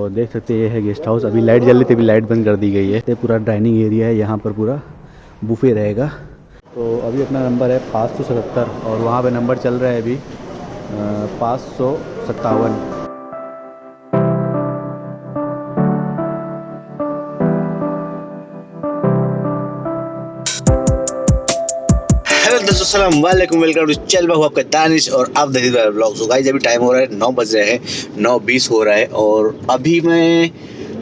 तो देख सकते हैं ये है गेस्ट हाउस। अभी लाइट जल रही थी, अभी लाइट बंद कर दी गई है। ये पूरा डाइनिंग एरिया है, यहाँ पर पूरा बुफे रहेगा। तो अभी अपना नंबर है 577 और वहाँ पे नंबर चल रहा है अभी 557। हेलो दोस्तों, अस्सलाम वालेकुम, वेलकम टू चैनल बाबू आपका दानिश और आप देख रहे हैं ब्लॉग। सो गाइस, अभी टाइम हो रहा है 9 बज रहे हैं, 9:20 हो रहा है और अभी मैं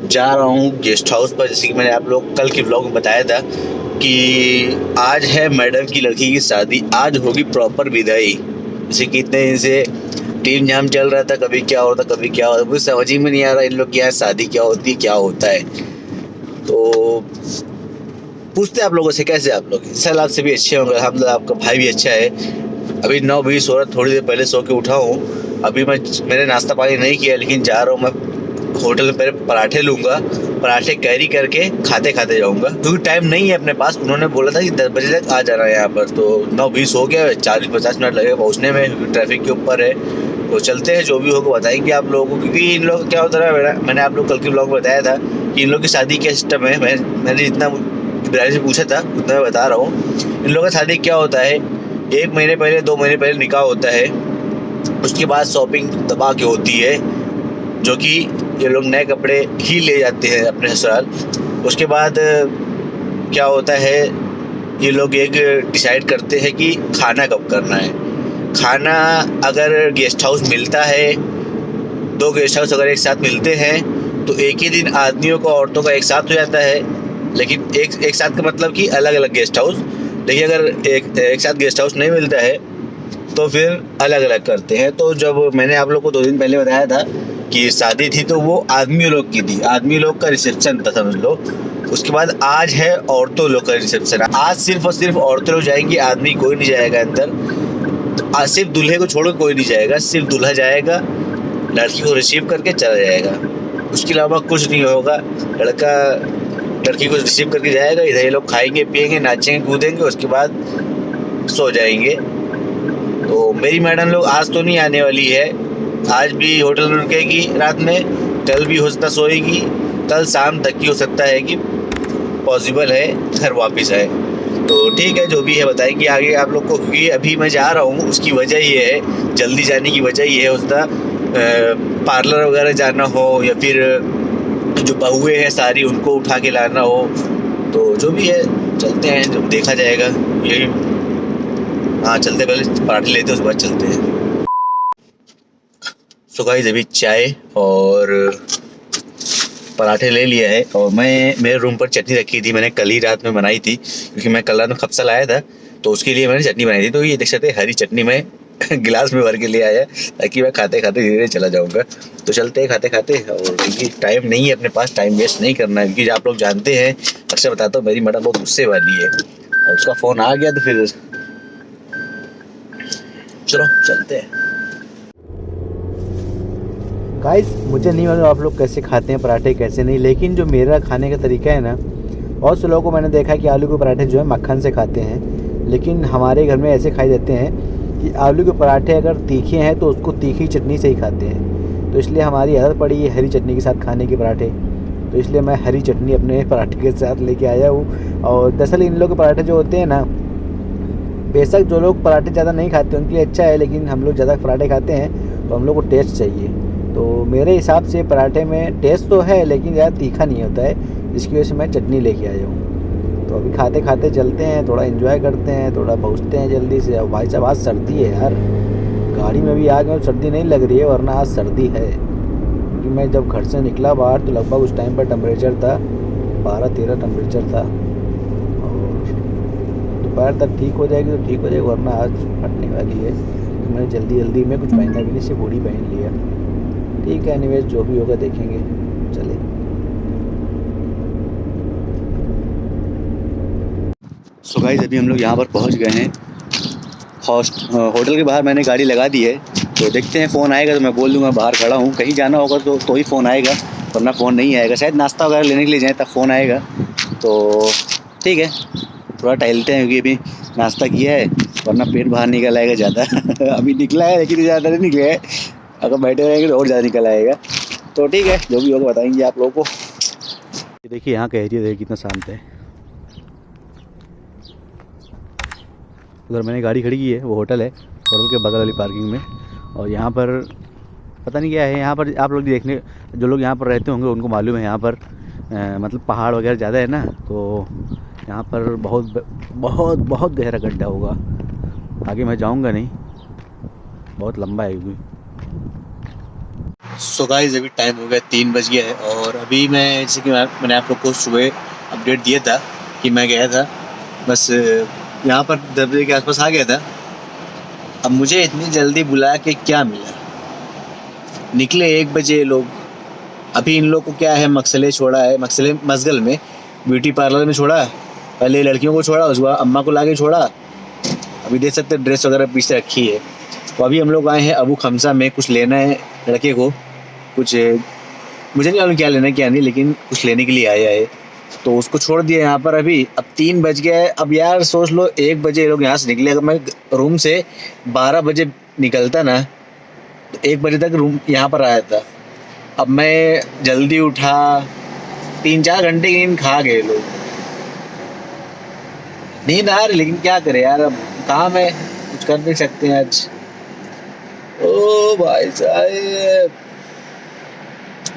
जा रहा हूँ गेस्ट हाउस पर। जैसे कि मैंने आप लोग कल के ब्लॉग में बताया था कि आज है मैडम की लड़की की शादी, आज होगी प्रॉपर विदाई। जैसे कि इतने दिन से टीम जाम चल रहा था, कभी क्या होता कभी क्या होता, मुझे समझ ही में नहीं आ रहा इन लोग क्या शादी क्या होती क्या होता है। तो पूछते हैं आप लोगों से कैसे आप लोग, इंशाल्लाह आपसे भी अच्छे होंगे। अल्हम्दुलिल्लाह आपका भाई भी अच्छा है। अभी 9:20 हो रहा, थोड़ी देर पहले सो के उठा हूँ। अभी मैंने नाश्ता पानी नहीं किया, लेकिन जा रहा हूँ मैं होटल में। पहले पराठे लूँगा, पराठे कैरी करके खाते खाते जाऊँगा, क्योंकि टाइम नहीं है अपने पास। उन्होंने बोला था कि 10 बजे तक आ जाना है यहाँ पर, तो 9:20 हो गया, 40-50 मिनट लगेगा पहुँचने में, क्योंकि ट्रैफिक के ऊपर है। तो चलते हैं, जो भी होगा बताएंगे आप लोगों को। क्योंकि इन लोग क्या होता है, मैंने आप लोग कल के ब्लॉग में बताया था कि इन लोग की शादी क्या सिस्टम है। मैंने जितना इब्राहिम से पूछा था उतना मैं बता रहा हूँ। इन लोगों का शादी क्या होता है, 1 महीने पहले 2 महीने पहले निकाह होता है। उसके बाद शॉपिंग दबा के होती है, जो कि ये लोग नए कपड़े ही ले जाते हैं अपने ससुराल। उसके बाद क्या होता है, ये लोग एक डिसाइड करते हैं कि खाना कब करना है। खाना अगर गेस्ट हाउस मिलता है, 2 गेस्ट हाउस अगर एक साथ मिलते हैं तो एक ही दिन आदमियों को औरतों का एक साथ हो जाता है। लेकिन एक साथ का मतलब कि अलग अलग गेस्ट हाउस। लेकिन अगर एक साथ गेस्ट हाउस नहीं मिलता है तो फिर अलग अलग करते हैं। तो जब मैंने आप लोग को 2 दिन पहले बताया था कि शादी थी, तो वो आदमी लोग की थी, आदमी लोग का रिसेप्शन था समझ लो। उसके बाद आज है औरतों लोग का रिसेप्शन। आज सिर्फ और सिर्फ औरतें लोग जाएंगी, आदमी कोई नहीं जाएगा अंदर। आज सिर्फ दूल्हे को छोड़कर कोई नहीं जाएगा, सिर्फ दूल्हा जाएगा, लड़की को रिसीव करके चला जाएगा। उसके अलावा कुछ नहीं होगा। लड़का लड़की को रिसीव करके जाएगा, इधर ये लोग खाएंगे पिएंगे नाचेंगे कूदेंगे, उसके बाद सो जाएंगे। तो मेरी मैडम लोग आज तो नहीं आने वाली है, आज भी होटल में रुकेगी रात में, कल भी हो सकता सोएगी, कल शाम तक की हो सकता है कि पॉसिबल है घर वापस आए। तो ठीक है, जो भी है बताएंगे आगे आप लोग को। क्योंकि अभी मैं जा रहा हूँ, उसकी वजह ये है, जल्दी जाने की वजह ये है, उसका पार्लर वगैरह जाना हो या फिर जो बहुएं हैं सारी उनको उठा के लाना हो। तो जो भी है चलते हैं, जब देखा जाएगा। यही हाँ, चलते पहले पराठे लेते हैं, उसके बाद चलते हैं। सो गाइस, अभी चाय और पराठे ले लिया है और मैं मेरे रूम पर चटनी रखी थी, मैंने कल ही रात में बनाई थी। क्योंकि मैं कल रात में खप्सा लाया था, तो उसके लिए मैंने चटनी बनाई थी। तो ये देख सकते हरी चटनी में गिलास में भर के ले आया, ताकि मैं खाते खाते धीरे धीरे चला जाऊंगा। तो चलते हैं खाते खाते। और क्योंकि टाइम नहीं है अपने पास, टाइम वेस्ट नहीं करना है। क्योंकि आप लोग जानते हैं, अक्सर बताता हूँ, मेरी मैडम बहुत गुस्से वाली है और उसका फ़ोन आ गया तो फिर चलो चलते हैं। गाइस, मुझे नहीं मालूम आप लोग कैसे खाते हैं पराठे कैसे नहीं, लेकिन जो मेरा खाने का तरीका है ना, बहुत से लोगों को मैंने देखा है कि आलू के पराठे जो है मक्खन से खाते हैं। लेकिन हमारे घर में ऐसे खाए जाते हैं कि आलू के पराठे अगर तीखे हैं तो उसको तीखी चटनी से ही खाते हैं। तो इसलिए हमारी आदत पड़ी है हरी चटनी के साथ खाने के पराठे। तो इसलिए मैं हरी चटनी अपने पराठे के साथ लेके आया हूँ। और दरअसल इन लोग के पराठे जो होते हैं ना, बेशक जो लोग पराठे ज़्यादा नहीं खाते उनके लिए अच्छा है, लेकिन हम लोग ज़्यादा पराठे खाते हैं तो हम लोग को टेस्ट चाहिए। तो मेरे हिसाब से पराठे में टेस्ट तो है, लेकिन ज़्यादा तीखा नहीं होता है, इसकी वजह से मैं चटनी लेके आया हूँ। तो अभी खाते खाते चलते हैं, थोड़ा एंजॉय करते हैं, थोड़ा पहुँचते हैं जल्दी से। अब भाई साहब आज सर्दी है यार, गाड़ी में भी आ गए, सर्दी नहीं लग रही है, वरना आज सर्दी है। क्योंकि मैं जब घर से निकला बाहर तो लगभग उस टाइम पर टेम्परेचर था 12-13 टेम्परेचर था। और दोपहर तक ठीक हो जाएगी तो ठीक हो जाएगी, वरना आज फटने वाली है। तो मैंने जल्दी जल्दी में कुछ पहना भी नहीं, सिर्फ हुडी पहन लिया। ठीक है, एनीवेज जो भी होगा देखेंगे, चले। सो गाइस, अभी हम लोग यहाँ पर पहुँच गए हैं। होटल के बाहर मैंने गाड़ी लगा दी है, तो देखते हैं फ़ोन आएगा तो मैं बोल दूँगा बाहर खड़ा हूँ। कहीं जाना होगा तो ही फ़ोन आएगा, वरना फ़ोन नहीं आएगा। शायद नाश्ता वगैरह लेने के लिए जाएँ तब फ़ोन आएगा। तो ठीक है, थोड़ा टहलते हैं, क्योंकि अभी नाश्ता किया है, वरना पेट बाहर निकल आएगा ज़्यादा। अभी निकला है लेकिन ज़्यादा नहीं निकला है, अगर बैठे रहेंगे तो और ज़्यादा निकल आएगा। तो ठीक है, जो भी होगा बताएंगे आप लोगों को। ये देखिए यहाँ का एरिया देखिए कितना शांत है। उधर मैंने गाड़ी खड़ी की है, वो होटल है, होटल के बगल वाली पार्किंग में। और यहाँ पर पता नहीं क्या है, यहाँ पर आप लोग देखने, जो लोग यहाँ पर रहते होंगे उनको मालूम है, यहाँ पर मतलब पहाड़ वगैरह ज़्यादा है ना, तो यहाँ पर बहुत बहुत बहुत गहरा गड्ढा होगा। आगे मैं जाऊँगा नहीं, बहुत लंबा है क्योंकि। सो गाइस अभी टाइम हो गया 3 बज गया है और अभी मैं जैसे कि मैंने आप लोग को सुबह अपडेट दिया था कि मैं गया था, बस यहाँ पर 10 बजे के आसपास आ गया था। अब मुझे इतनी जल्दी बुलाया कि क्या मिला, निकले 1 बजे ये लोग। अभी इन लोग को क्या है, मकसले छोड़ा है, मकसले मसगल में ब्यूटी पार्लर में छोड़ा, पहले लड़कियों को छोड़ा, उसके बाद अम्मा को लाके छोड़ा। अभी देख सकते हैं ड्रेस वगैरह पीछे रखी है। तो अभी हम लोग आए हैं अबू खमसा में, कुछ लेना है लड़के को, कुछ मुझे नहीं मालूम क्या लेना है क्या नहीं, लेकिन कुछ लेने के लिए आया है। तो उसको छोड़ दिया यहाँ पर अभी। अब 3 बज गया है। अब यार सोच लो 1 बजे लोग यहाँ से निकले, अगर मैं रूम से 12 बजे निकलता ना तो 1 बजे तक रूम यहाँ पर आया था। अब मैं जल्दी उठा, 3-4 घंटे की नींद खा गए लोग, नींद आ रही, लेकिन क्या करें यार, अब काम है, कुछ कर नहीं सकते हैं आज। ओ भाई साहब,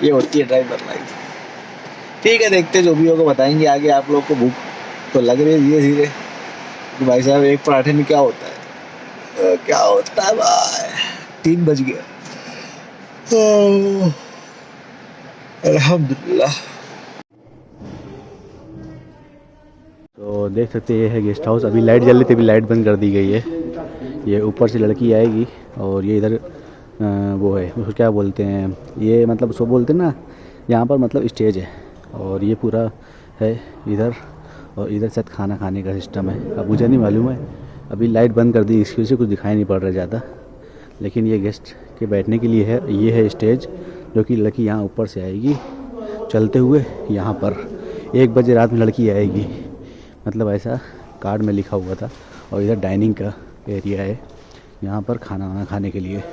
ये होती है ड्राइवर लाइफ। ठीक है, देखते जो भी होगा बताएंगे आगे आप लोग को। भूख तो लग रही है धीरे धीरे कि भाई साहब एक पराठे में क्या होता है, क्या होता है भाई। 3 बज गया, अल्हम्दुलिल्लाह। तो देख सकते हैं ये है गेस्ट हाउस। अभी लाइट जल रही थी, अभी लाइट बंद कर दी गई है। ये ऊपर से लड़की आएगी और ये इधर वो है, उसको क्या बोलते हैं, ये मतलब उसको बोलते हैं ना, यहाँ पर मतलब स्टेज है और ये पूरा है इधर, और इधर शायद खाना खाने का सिस्टम है। अब मुझे नहीं मालूम है, अभी लाइट बंद कर दी, इसकी वजह से कुछ दिखाई नहीं पड़ रहा ज़्यादा। लेकिन ये गेस्ट के बैठने के लिए है, ये है स्टेज, जो कि लड़की यहाँ ऊपर से आएगी चलते हुए यहाँ पर। 1 बजे रात में लड़की आएगी, मतलब ऐसा कार्ड में लिखा हुआ था। और इधर डाइनिंग का एरिया है, यहाँ पर खाना वाना खाने के लिए।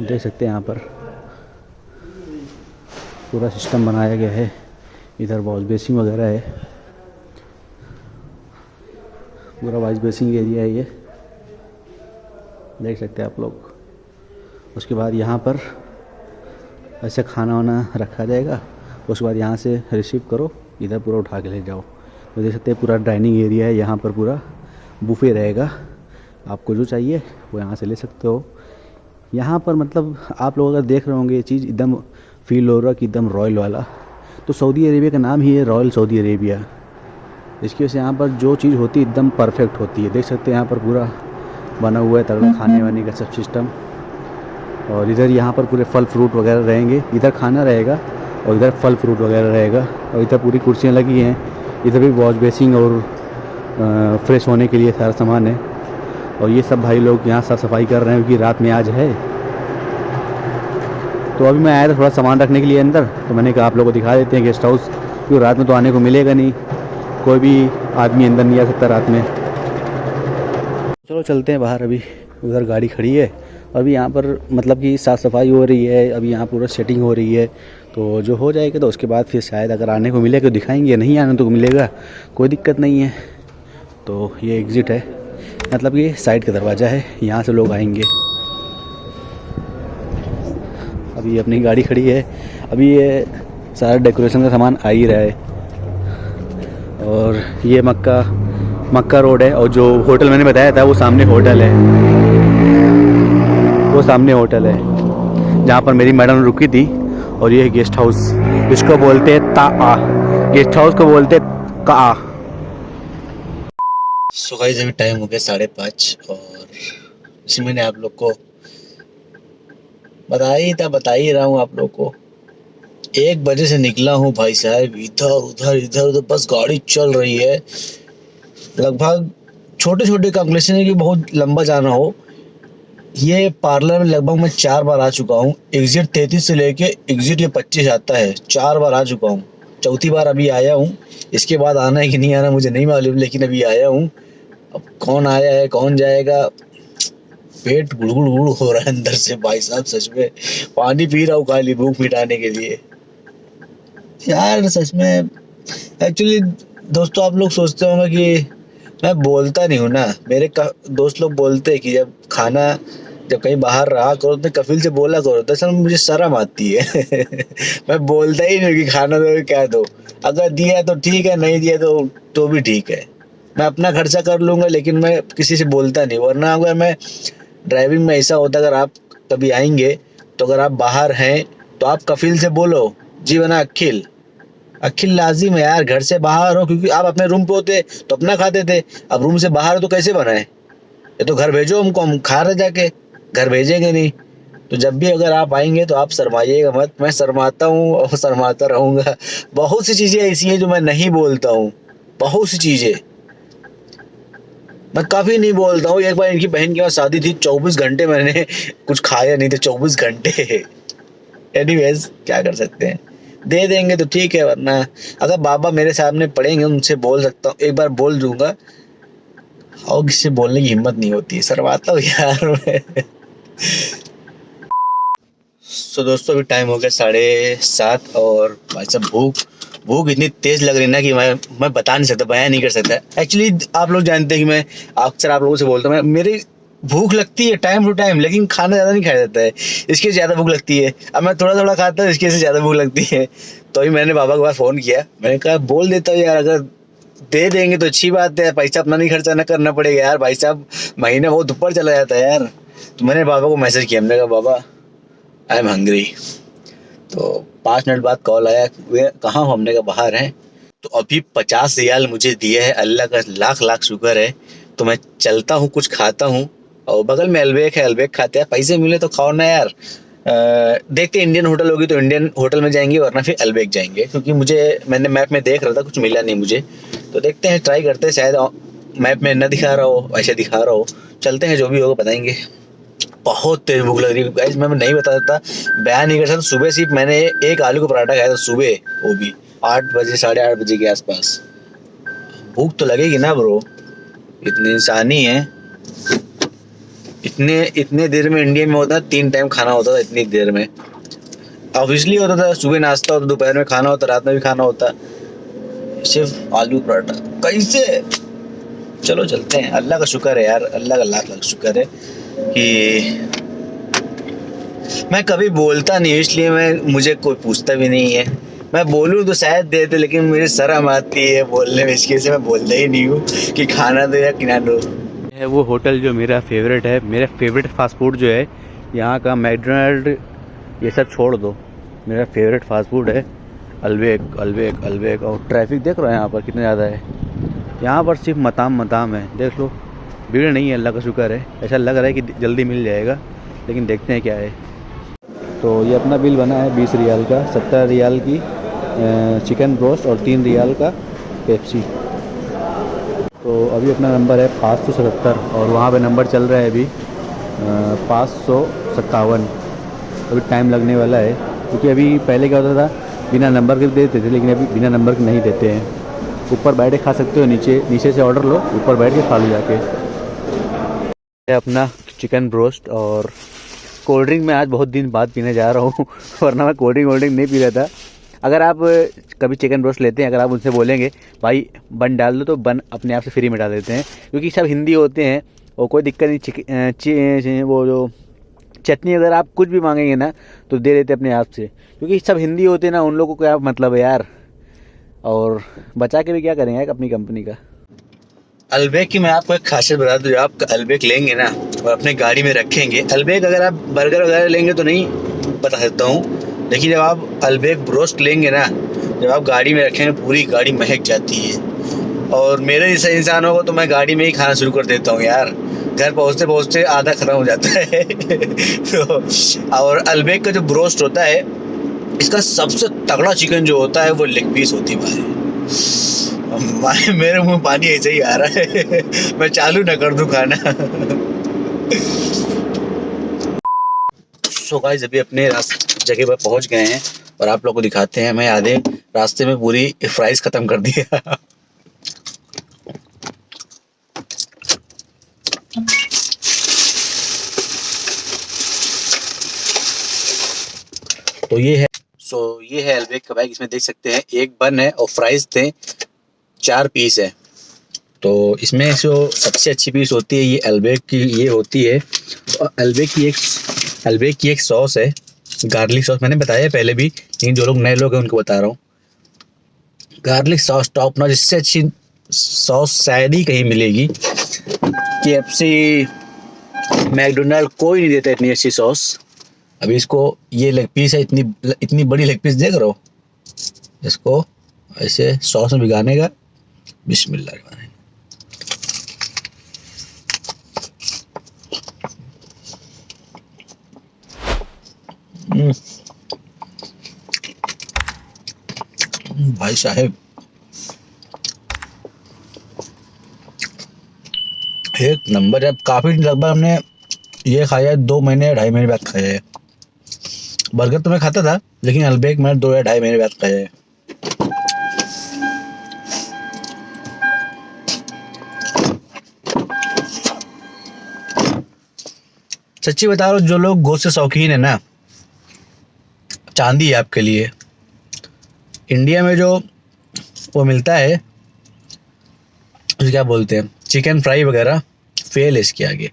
देख सकते हैं यहाँ पर पूरा सिस्टम बनाया गया है। इधर वॉश बेसिंग वगैरह है, पूरा वॉश बेसिंग एरिया है ये, देख सकते हैं आप लोग। उसके बाद यहाँ पर ऐसे खाना वाना रखा जाएगा, उसके बाद यहाँ से रिसीव करो, इधर पूरा उठा के ले जाओ। तो देख सकते हैं पूरा डाइनिंग एरिया है, यहाँ पर पूरा बुफे रहेगा, आपको जो चाहिए वो यहाँ से ले सकते हो। यहाँ पर मतलब आप लोग अगर देख रहे होंगे ये चीज़ एकदम फील हो रहा कि एकदम रॉयल वाला, तो सऊदी अरेबिया का नाम ही है रॉयल सऊदी अरेबिया। इसकी वजह से यहाँ पर जो चीज़ होती है एकदम परफेक्ट होती है। देख सकते हैं यहाँ पर पूरा बना हुआ है तगड़ा खाने वाने का सब सिस्टम। और इधर यहाँ पर पूरे फल फ्रूट वगैरह रहेंगे, इधर खाना रहेगा और इधर फल फ्रूट वगैरह रहेगा। और इधर पूरी कुर्सियाँ लगी हैं, इधर भी वॉश बेसिंग और फ्रेश होने के लिए सारा सामान है। और ये सब भाई लोग यहाँ साफ़ सफाई कर रहे हैं क्योंकि रात में आज है। तो अभी मैं आया था थोड़ा सामान रखने के लिए अंदर, तो मैंने कहा आप लोगों को दिखा देते हैं गेस्ट हाउस, क्योंकि रात में तो आने को मिलेगा नहीं, कोई भी आदमी अंदर नहीं आ सकता रात में। चलो चलते हैं बाहर, अभी उधर गाड़ी खड़ी है। अभी यहाँ पर मतलब कि साफ़ सफाई हो रही है, अभी यहाँ पूरा सेटिंग हो रही है। तो जो हो जाएगा तो उसके बाद फिर शायद अगर आने को मिलेगा तो दिखाएंगे, नहीं आने तो मिलेगा, कोई दिक्कत नहीं है। तो ये एग्ज़िट है, मतलब ये साइड का दरवाज़ा है, यहाँ से लोग आएंगे। अभी अपनी गाड़ी खड़ी है, अभी ये सारा डेकोरेशन का सामान आ ही रहा है। और ये मक्का रोड है, और जो होटल मैंने बताया था वो सामने होटल है, वो सामने होटल है जहाँ पर मेरी मैडम रुकी थी। और ये गेस्ट हाउस, इसको बोलते हैं ताआ, गेस्ट हाउस को बोलते हैं का। सो गाइस अभी टाइम हो गया 5:30 और इसी मैंने आप लोग को बता ही रहा हूँ आप लोग को। 1 बजे से निकला हूँ भाई साहब, इधर उधर बस गाड़ी चल रही है। लगभग छोटे छोटे कैलकुलेशन है कि बहुत लंबा जाना हो। ये पार्लर में लगभग मैं 4 बार आ चुका हूँ, एग्जिट 33 से लेके एग्जिट ये 25 आता है, 4 बार आ चुका हूँ। चौथी बार अभी आया हूँ, इसके बाद आना है कि नहीं आना मुझे नहीं मालूम, लेकिन अभी आया हूँ। अब कौन आया है कौन जाएगा पेट गुड़गुड़ गुड़ हो रहा है अंदर से भाई साहब, सच में पानी पी रहा हूँ खाली भूख मिटाने के लिए यार, सच में। एक्चुअली दोस्तों, आप लोग सोचते होंगे कि मैं बोलता नहीं हूँ ना। मेरे दोस्त लोग बोलते हैं कि जब कहीं बाहर रहा करो तो कफिल से बोला करो, दरअसल मुझे शर्म आती है मैं बोलता ही नहीं कि खाना दो क्या दो। अगर दिया तो ठीक है, नहीं दिया तो भी ठीक है। मैं अपना खर्चा कर लूंगा, लेकिन मैं किसी से बोलता नहीं। वरना अगर मैं ड्राइविंग में ऐसा होता, अगर आप कभी आएंगे तो अगर आप बाहर हैं तो आप कफिल से बोलो जी बना अखिल। अखिल लाजिम है यार, घर से बाहर हो, क्योंकि आप अपने रूम पे होते तो अपना खाते थे। अब रूम से बाहर हो तो कैसे बनाए? ये तो घर भेजो हमको, हम खा रहे जाके, घर भेजेंगे नहीं। तो जब भी अगर आप आएंगे तो आप शर्माइएगा मत। मैं शर्माता हूँ और शर्माता रहूंगा। बहुत सी चीजें ऐसी हैं जो मैं नहीं बोलता हूँ, बहुत सी चीजें मैं कभी नहीं बोलता हूँ। एक बार इनकी बहन की वहाँ शादी थी, 24 घंटे मैंने कुछ खाया नहीं था, 24 घंटे। एनीवेज, क्या कर सकते हैं, दे देंगे तो ठीक है, वरना अगर बाबा मेरे सामने पड़ेंगे उनसे बोल सकता हूँ, एक बार बोल दूंगा। और किसी से बोलने की हिम्मत नहीं होती, शर्माता हूँ यार मैं। तो दोस्तों, अभी टाइम हो गया 7:30 और भाई साहब भूख इतनी तेज लग रही है ना कि मैं बता नहीं सकता, बयान नहीं कर सकता। एक्चुअली आप लोग जानते हैं कि मैं अक्सर आप लोगों से बोलता हूँ, मेरी भूख लगती है टाइम टू टाइम, लेकिन खाना ज़्यादा नहीं खाया जाता है, इसके ज़्यादा भूख लगती है। अब मैं थोड़ा थोड़ा खाता हूँ, इसके से ज़्यादा भूख लगती है। तो अभी मैंने बाबा के पास फ़ोन किया, मैंने कहा बोल देता हूँ यार, अगर दे देंगे तो अच्छी बात है, पैसा अपना नहीं खर्चा ना करना पड़ेगा यार। भाई साहब महीना बहुत ऊपर चला जाता है यार। तो मैंने बाबा को मैसेज किया, मैंने कहा बाबा आई एम हंग्री। तो 5 मिनट बाद कॉल आया, वे कहाँ हो? हमने कहा बाहर हैं। तो अभी 50 रियाल मुझे दिए है, अल्लाह का लाख लाख शुक्र है। तो मैं चलता हूँ, कुछ खाता हूँ, और बगल में अल्बेक है, अल्बेक खाते हैं। पैसे मिले तो खाओ ना यार। देखते इंडियन होटल होगी तो इंडियन होटल में जाएंगे, वरना फिर अल्बेक जाएंगे, क्योंकि मैंने मैप में देख रहा था, कुछ मिला नहीं मुझे। तो देखते हैं, ट्राई करते हैं, शायद मैप में न दिखा रहा हो, ऐसे दिखा रहा हो। चलते हैं, जो भी होगा बताएंगे। बहुत तेज भूख लग रही है गाइस, मैं नहीं बता सकता, बयान नहीं कर सकता। सुबह सिर्फ मैंने एक आलू का पराठा खाया था सुबह, वो भी 8 बजे 8:30 बजे के आसपास। भूख तो लगेगी ना ब्रो, इतने इंसानी है। इतने देर में इंडिया में होता है 3 टाइम खाना होता था इतनी देर में। ऑब्वियसली होता था, सुबह नाश्ता होता, दोपहर में खाना होता, रात में भी खाना होता, सिर्फ आलू पराठा कैसे? चलो चलते हैं, अल्लाह का शुक्र है यार, अल्लाह का लाख लाख शुक्र है कि मैं कभी बोलता नहीं, इसलिए मुझे कोई पूछता भी नहीं है। मैं बोलूँ तो शायद देते, लेकिन मुझे शर्म आती है बोलने में, इसकी वजह से मैं बोलता ही नहीं हूँ कि खाना दो या किना दो। है वो होटल जो मेरा फेवरेट है, मेरा फेवरेट फास्ट फूड जो है यहाँ का, मैकडोनल्ड ये सब छोड़ दो, मेरा फेवरेट फास्ट फूड है अल्बेक अल्बेक अल्बेक। और ट्रैफिक देख रहे हो यहाँ पर कितना ज़्यादा है, यहाँ पर सिर्फ मताम है, देख लो, भीड़ नहीं है, अल्लाह का शुक्र है। ऐसा लग रहा है कि जल्दी मिल जाएगा, लेकिन देखते हैं क्या है। तो ये अपना बिल बना है 20 रियाल का, 17 रियाल की चिकन ब्रोस्ट और 3 रियाल का पेप्सी। तो अभी अपना नंबर है 577 और वहाँ पे नंबर चल रहा है अभी 557। अभी टाइम लगने वाला है, क्योंकि अभी पहले क्या होता था, बिना नंबर के देते थे, लेकिन अभी बिना नंबर के नहीं देते हैं। ऊपर बैठ के खा सकते हो, नीचे से ऑर्डर लो, ऊपर बैठ के खा लो जाके। अपना चिकन ब्रोस्ट और कोल्ड ड्रिंक मैं आज बहुत दिन बाद पीने जा रहा हूँ वरना मैं कोल्ड ड्रिंक नहीं पी रहा था। अगर आप कभी चिकन ब्रोस्ट लेते हैं, अगर आप उनसे बोलेंगे भाई बन डाल दो, तो बन अपने आप से फ्री में डाल देते हैं, क्योंकि सब हिंदी होते हैं और कोई दिक्कत नहीं। वो जो चटनी अगर आप कुछ भी मांगेंगे ना तो दे देते अपने आप से, क्योंकि सब हिंदी होते हैं ना, उन लोगों को क्या मतलब है यार। और बचा के भी क्या करेंगे अपनी कंपनी का। अल्बेक की मैं आपको एक खासियत बता दूं, जब आप अल्बेक लेंगे ना और अपने गाड़ी में रखेंगे, अल्बेक अगर आप बर्गर वगैरह लेंगे तो नहीं बता सकता हूँ, लेकिन जब आप अल्बेक ब्रोस्ट लेंगे ना, जब आप गाड़ी में रखेंगे पूरी गाड़ी महक जाती है। और मेरे जैसा इंसान होगा तो मैं गाड़ी में ही खाना शुरू कर देता हूँ यार, घर पहुँचते पहुँचते आधा खत्म हो जाता है तो और अल्बेक का जो ब्रोस्ट होता है, इसका सबसे तगड़ा चिकन जो होता है वो लेग पीस होती है भाई। मेरे मुंह पानी ऐसे ही आ रहा है मैं चालू ना कर दूं खाना। सो गाइस, अभी अपने जगह पर पहुंच गए हैं और आप लोगों को दिखाते हैं। मैं आधे रास्ते में पूरी फ्राइज खत्म कर दिया तो ये है अल्बेक का बैग। इसमें देख सकते हैं एक बन है और फ्राइज थे 4 पीस है। तो इसमें जो सबसे अच्छी पीस होती है ये अल्बेक की ये होती है। और अल्बेक की एक सॉस है, गार्लिक सॉस। मैंने बताया पहले भी, लेकिन जो लोग नए लोग हैं उनको बता रहा हूँ। गार्लिक सॉस टॉप नॉच, इससे अच्छी सॉस शायद ही कहीं मिलेगी। KFC, मैकडोनल्ड कोई नहीं देता इतनी अच्छी सॉस। अभी इसको ये लेग पीस है, इतनी बड़ी लेग पीस देख रहे हो, इसको ऐसे सॉस में भिगाने का। बिस्मिल्लाह। भाई साहब एक नंबर है। काफी लगभग हमने ये खाया 2 महीने या 2.5 महीने बाद खाया है। बर्गर तो मैं खाता था, लेकिन अल्बेक मैंने 2 या 2.5 महीने बाद खाया है। सच्ची बता रहा हूँ, जो लोग गोश्त से शौकीन है ना, चांदी है आपके लिए। इंडिया में जो वो मिलता है उसे क्या बोलते हैं, चिकन फ्राई वगैरह, फेल है इसके आगे।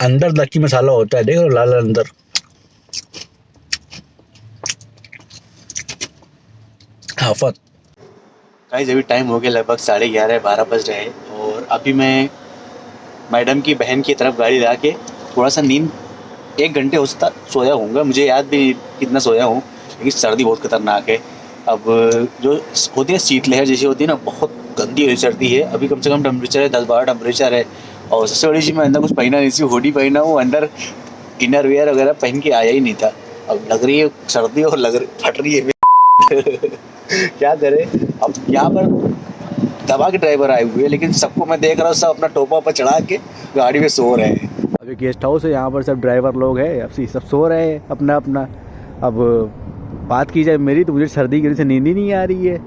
अंदर लकी मसाला होता है, देख लो लाल अंदर। आफत। गाइस अभी टाइम हो गया लगभग 11:30 12 बज रहे हैं। और अभी मैं मैडम की बहन की तरफ गाड़ी ला के थोड़ा सा नींद 1 घंटे हो सकता सोया हूँगा, मुझे याद भी नहीं कितना सोया हूँ, लेकिन सर्दी बहुत खतरनाक है। अब जो होती है शीतलहर जैसी होती है ना, बहुत गंदी वाली सर्दी है। अभी कम से कम टेम्परेचर है 10-12 टेम्परेचर है। और सबसे बड़ी चीज़, मैं अंदर कुछ पहना नहीं, सिर्फ हुडी पहना हूँ, अंदर इनर वेयर वगैरह पहन के आया ही नहीं था। अब लग रही है सर्दी और फट रही है क्या करें। अब यहाँ पर दबा के ड्राइवर आए हुए हैं, लेकिन सबको मैं देख रहा हूँ सब अपना टोपा पर चढ़ा के गाड़ी में सो रहे हैं। अभी गेस्ट हाउस है, यहाँ पर सब ड्राइवर लोग हैं, अब सब सो रहे हैं अपना अपना। अब बात की जाए मेरी, तो मुझे सर्दी की वजह से नींद ही नहीं आ रही है।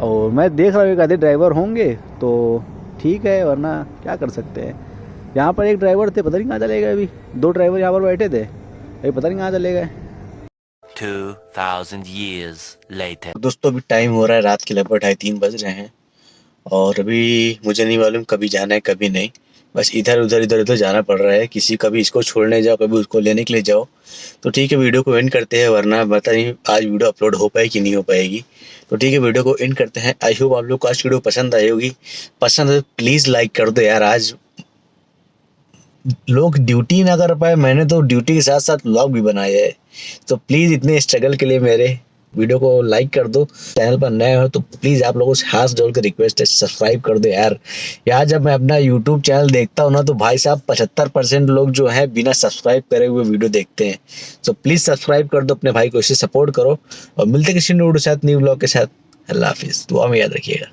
और मैं देख रहा हूँ एक आधे ड्राइवर होंगे तो ठीक है, वरना क्या कर सकते हैं। यहाँ पर एक ड्राइवर थे, पता नहीं कहाँ चले गए। अभी 2 ड्राइवर यहाँ पर बैठे थे, अभी पता नहीं कहाँ चले गए। 2000 years later. दोस्तों अभी टाइम हो रहा है रात के लगभग 2:30-3 बज रहे हैं। और अभी मुझे नहीं मालूम कभी जाना है कभी नहीं, बस इधर उधर जाना पड़ रहा है। कभी इसको छोड़ने जाओ, कभी उसको लेने के लिए जाओ। तो ठीक है, वीडियो को एंड करते हैं, वरना पता नहीं आज वीडियो अपलोड हो पाएगी कि नहीं हो पाएगी। तो ठीक है, वीडियो को एंड करते हैं। आई होप आप लोग को आज वीडियो पसंद आई होगी। पसंद है तो प्लीज़ लाइक कर दो यार। आज लोग ड्यूटी ना कर पाए, मैंने तो ड्यूटी के साथ साथ व्लॉग भी बनाया है। तो प्लीज़ इतने स्ट्रगल के लिए मेरे वीडियो को लाइक कर दो। चैनल पर नए हो तो प्लीज़ आप लोगों से हाथ जोड़ कर रिक्वेस्ट है, सब्सक्राइब कर दो यार। यार जब मैं अपना यूट्यूब चैनल देखता हूँ ना, तो भाई साहब 75% लोग जो है बिना सब्सक्राइब करे हुए वीडियो देखते हैं। तो प्लीज़ सब्सक्राइब कर दो, अपने भाई को इससे सपोर्ट करो। और मिलते किसी न्यू वीडियो के साथ, न्यू व्लॉग के साथ। अल्लाह हाफिज़, दुआ में याद रखिएगा।